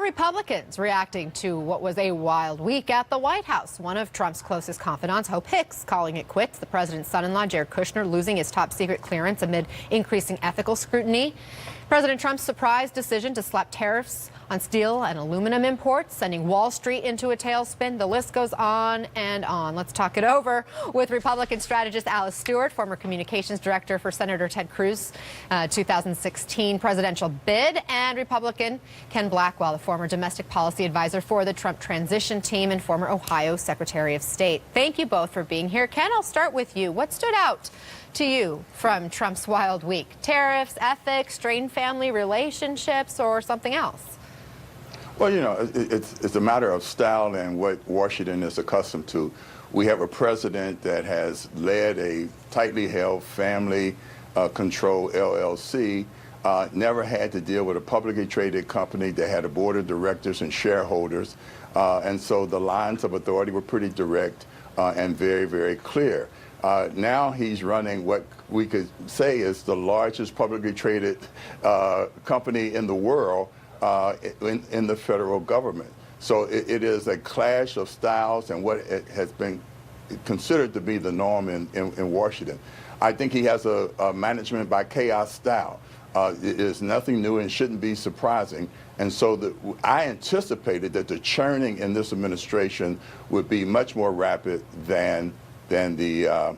Republicans reacting to what was a wild week at the White House? One of Trump's closest confidants, Hope Hicks, calling it quits. The president's son-in-law, Jared Kushner, losing his top secret clearance amid increasing ethical scrutiny. President Trump's surprise decision to slap tariffs on steel and aluminum imports, sending Wall Street into a tailspin. The list goes on and on. Let's talk it over with Republican strategist Alice Stewart, former communications director for Senator Ted Cruz's 2016 presidential bid, and Republican Ken Blackwell, the former domestic policy advisor for the Trump transition team and former Ohio Secretary of State. Thank you both for being here. Ken, I'll start with you. What stood out to you from Trump's wild week? Tariffs, ethics, strained family relationships, or something else? Well, you know, it's a matter of style and what Washington is accustomed to. We have a president that has led a tightly held family-controlled LLC, never had to deal with a publicly traded company that had a board of directors and shareholders, and so the lines of authority were pretty direct and very, very clear. Now he's running what we could say is the largest publicly traded company in the world, in the federal government. So it is a clash of styles and what it has been considered to be the norm in Washington. I think he has a management by chaos style. It is nothing new and shouldn't be surprising. And so I anticipated that the churning in this administration would be much more rapid than the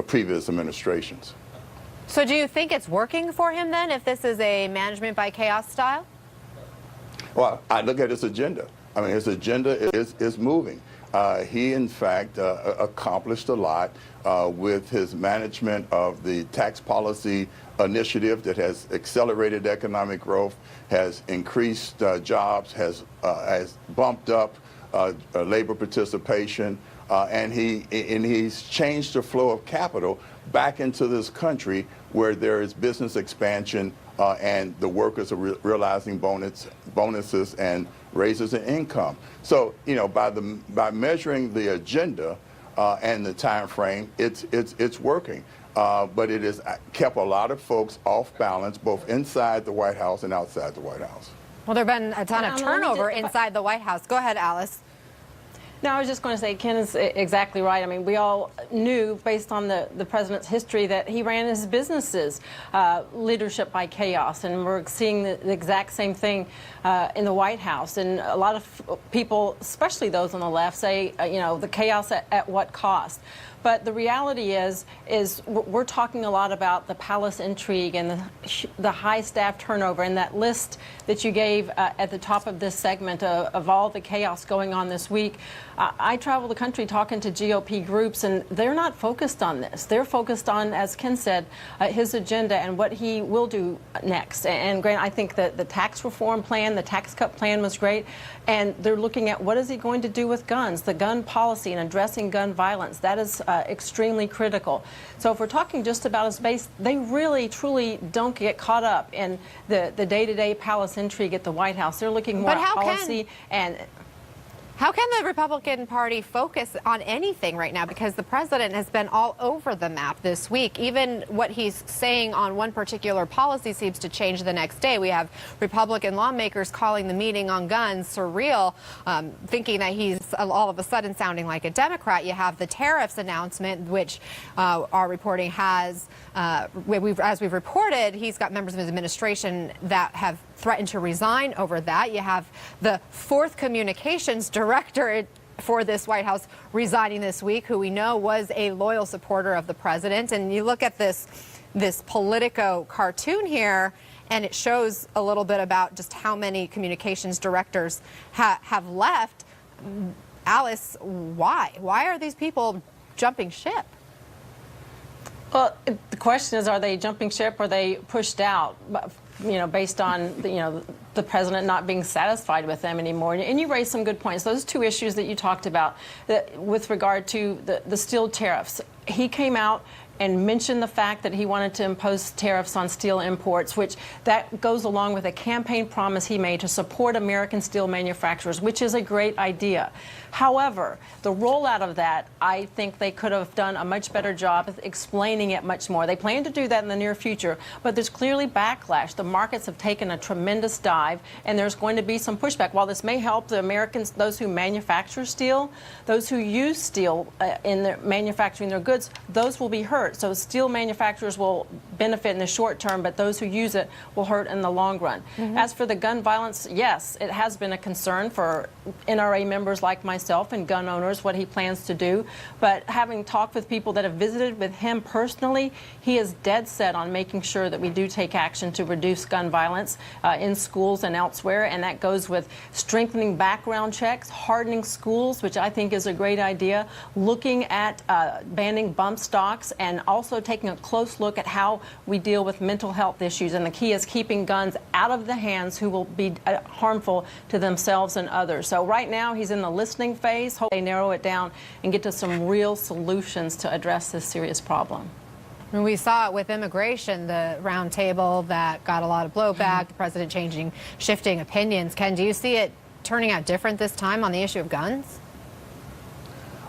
previous administrations. So do you think it's working for him then, if this is a management by chaos style? Well, I look at his agenda. I mean, his agenda is moving. He, in fact, accomplished a lot with his management of the tax policy initiative that has accelerated economic growth, has increased jobs, has bumped up labor participation, and he's changed the flow of capital back into this country where there is business expansion and the workers are realizing bonuses and raises in income. So, you know, by measuring the agenda and the time frame, it's working. But it has kept a lot of folks off balance, both inside the White House and outside the White House. Well, there have been a ton of turnover inside the White House. Go ahead, Alice. No, I was just going to say, Ken is exactly right. I mean, we all knew, based on the president's history, that he ran his businesses leadership by chaos, and we're seeing the exact same thing in the White House. And a lot of people, especially those on the left, say, you know, the chaos at what cost? But the reality is we're talking a lot about the palace intrigue and the high staff turnover, and that list that you gave at the top of this segment of all the chaos going on this week. I travel the country talking to GOP groups, and they're not focused on this. They're focused on, as Ken said, his agenda and what he will do next. And Grant, I think that the tax reform plan, the tax cut plan was great, and they're looking at what is he going to do with guns, the gun policy and addressing gun violence. That is extremely critical. So if we're talking just about his base, they really, truly don't get caught up in the day-to-day palace intrigue at the White House. They're looking more at policy and... How can the Republican Party focus on anything right now? Because the president has been all over the map this week. Even what he's saying on one particular policy seems to change the next day. We have Republican lawmakers calling the meeting on guns surreal, thinking that he's all of a sudden sounding like a Democrat. You have the tariffs announcement, which our reporting has, as we've reported, he's got members of his administration that have threatened to resign over that. You have the fourth communications director for this White House resigning this week, who we know was a loyal supporter of the president. And you look at this Politico cartoon here, and it shows a little bit about just how many communications directors have left. Alice, why? Why are these people jumping ship? Well, the question is, are they jumping ship or are they pushed out? You know, based on the president not being satisfied with them anymore. And you raised some good points. Those two issues that you talked about with regard to the steel tariffs. He came out and mentioned the fact that he wanted to impose tariffs on steel imports, which that goes along with a campaign promise he made to support American steel manufacturers, which is a great idea. However, the rollout of that, I think they could have done a much better job of explaining it much more. They plan to do that in the near future, but there's clearly backlash. The markets have taken a tremendous dive, and there's going to be some pushback. While this may help the Americans, those who manufacture steel, those who use steel in their manufacturing their goods, those will be hurt. So steel manufacturers will benefit in the short term, but those who use it will hurt in the long run. As for the gun violence, yes, it has been a concern for NRA members like myself and gun owners, what he plans to do. But having talked with people that have visited with him personally, he is dead set on making sure that we do take action to reduce gun violence in schools and elsewhere. And that goes with strengthening background checks, hardening schools, which I think is a great idea, looking at banning bump stocks, and also taking a close look at how we deal with mental health issues. And the key is keeping guns out of the hands who will be harmful to themselves and others. So right now he's in the listening phase. Hope they narrow it down and get to some real solutions to address this serious problem. And we saw it with immigration, the round table that got a lot of blowback, the president shifting opinions. Ken, do you see it turning out different this time on the issue of guns?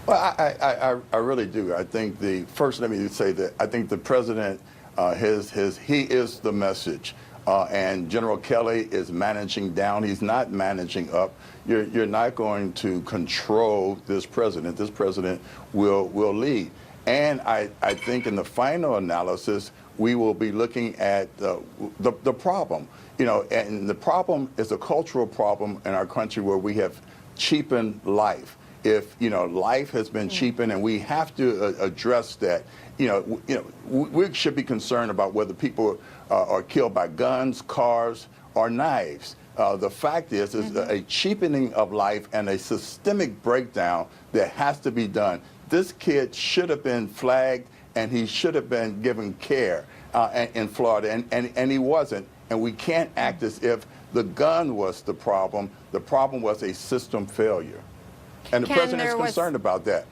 Well, I really do. I think first let me say that I think the president, he is the message. And General Kelly is managing down. He's not managing up. You're not going to control this president. This president will lead. And I think in the final analysis, we will be looking at the problem. You know, and the problem is a cultural problem in our country where we have cheapened life. If, you know, life has been cheapened, and we have to address that. We should be concerned about whether people are killed by guns, cars, or knives. The fact is a cheapening of life and a systemic breakdown that has to be done. This kid should have been flagged, and he should have been given care in Florida, and he wasn't. And we can't act as if the gun was the problem. The problem was a system failure. And the president is concerned about that.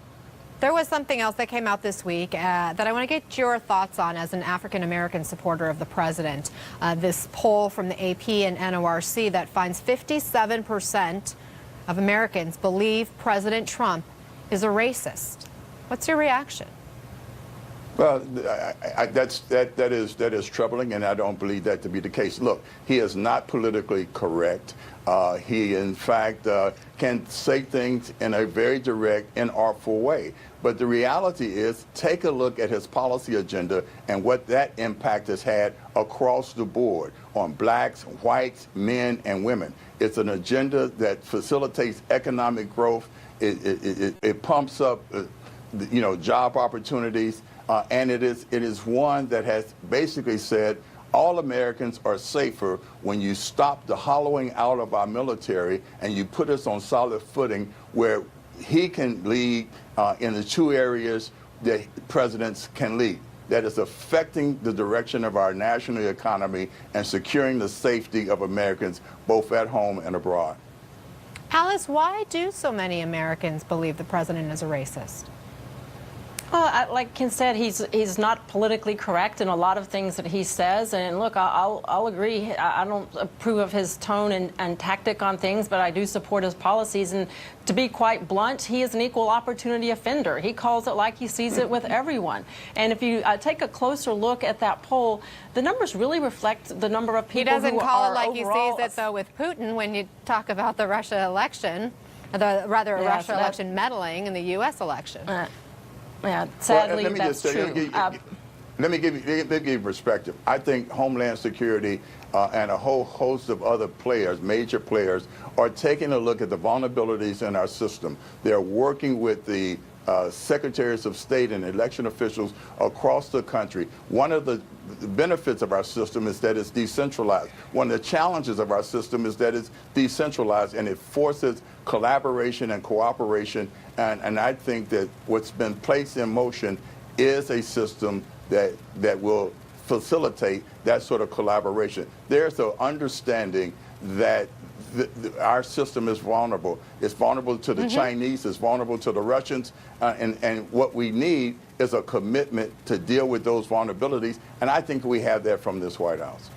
There was something else that came out this week that I want to get your thoughts on as an African-American supporter of the president. This poll from the AP and NORC that finds 57% of Americans believe President Trump is a racist. What's your reaction? Well, that is troubling, and I don't believe that to be the case. Look, he is not politically correct. He, in fact, can say things in a very direct and artful way. But the reality is, take a look at his policy agenda and what that impact has had across the board on blacks, whites, men, and women. It's an agenda that facilitates economic growth. It pumps up, job opportunities. And it is one that has basically said all Americans are safer when you stop the hollowing out of our military and you put us on solid footing where he can lead in the two areas that presidents can lead. That is affecting the direction of our national economy and securing the safety of Americans both at home and abroad. Alice, why do so many Americans believe the president is a racist? Well, like Ken said, he's not politically correct in a lot of things that he says. And look, I'll agree. I don't approve of his tone and tactic on things, but I do support his policies. And to be quite blunt, he is an equal opportunity offender. He calls it like he sees it with everyone. And if you take a closer look at that poll, the numbers really reflect the number of people who are He doesn't call it like overall he sees it, though, with Putin when you talk about the Russia election, Russia election meddling in the U.S. election. Yeah, sadly, well, that's true. Let me give you perspective. I think Homeland Security and a whole host of other players, major players, are taking a look at the vulnerabilities in our system. They're working with the secretaries of state and election officials across the country. One of the benefits of our system is that it's decentralized. One of the challenges of our system is that it's decentralized, and it forces collaboration and cooperation. And I think that what's been placed in motion is a system that will facilitate that sort of collaboration. There's an understanding that our system is vulnerable. It's vulnerable to the Chinese, it's vulnerable to the Russians, and what we need is a commitment to deal with those vulnerabilities, and I think we have that from this White House.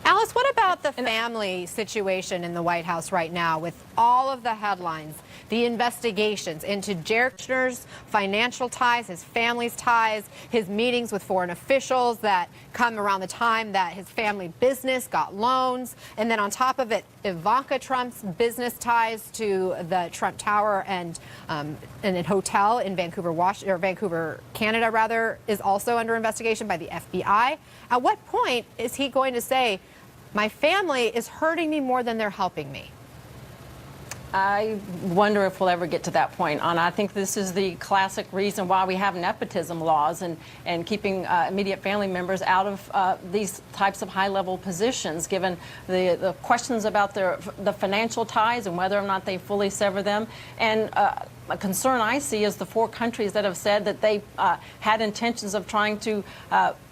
Alice, what about the family situation in the White House right now with all of the headlines, the investigations into Jared Kushner's financial ties, his family's ties, his meetings with foreign officials that come around the time that his family business got loans, and then on top of it, Ivanka Trump's business ties to the Trump Tower and a hotel in Vancouver, Canada, rather, is also under investigation by the FBI. At what point is he going to say, my family is hurting me more than they're helping me? I wonder if we'll ever get to that point, Anna. I think this is the classic reason why we have nepotism laws and keeping immediate family members out of these types of high-level positions, given the questions about the financial ties and whether or not they fully sever them. And a concern I see is the 4 countries that have said that they had intentions of trying to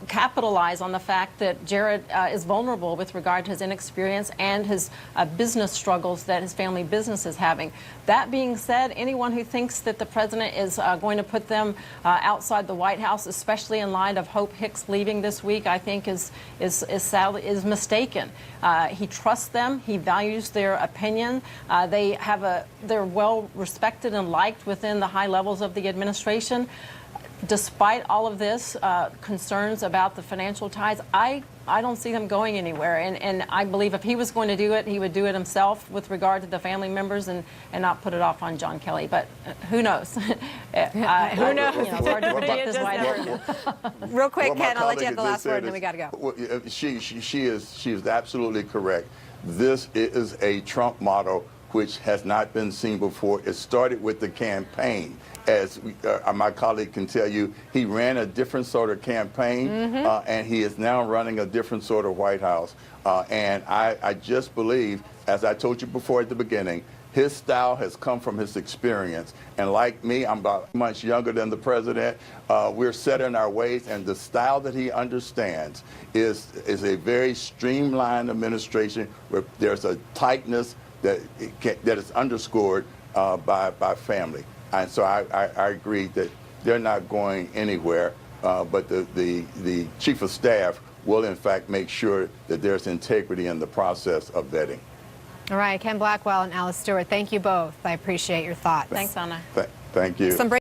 capitalize on the fact that Jared is vulnerable with regard to his inexperience and his business struggles that his family business is having. That being said, anyone who thinks that the president is going to put them outside the White House, especially in light of Hope Hicks leaving this week, I think is mistaken. He trusts them. He values their opinion. They're well respected and liked within the high levels of the administration. Despite all of this concerns about the financial ties, I don't see them going anywhere. And I believe if he was going to do it, he would do it himself with regard to the family members and not put it off on John Kelly. But who knows? Who knows? It's hard to predict this White House. Real quick, Ken, I'll let you have the last word, and then we got to go. She is absolutely correct. This is a Trump model which has not been seen before. It started with the campaign. As my colleague can tell you, he ran a different sort of campaign, and he is now running a different sort of White House. And I just believe, as I told you before at the beginning, his style has come from his experience. And like me, I'm about much younger than the president. We're set in our ways, and the style that he understands is a very streamlined administration where there's a tightness that is underscored by family. And so I agree that they're not going anywhere, but the chief of staff will, in fact, make sure that there's integrity in the process of vetting. All right, Ken Blackwell and Alice Stewart, thank you both. I appreciate your thoughts. Thanks, Anna. Thank you.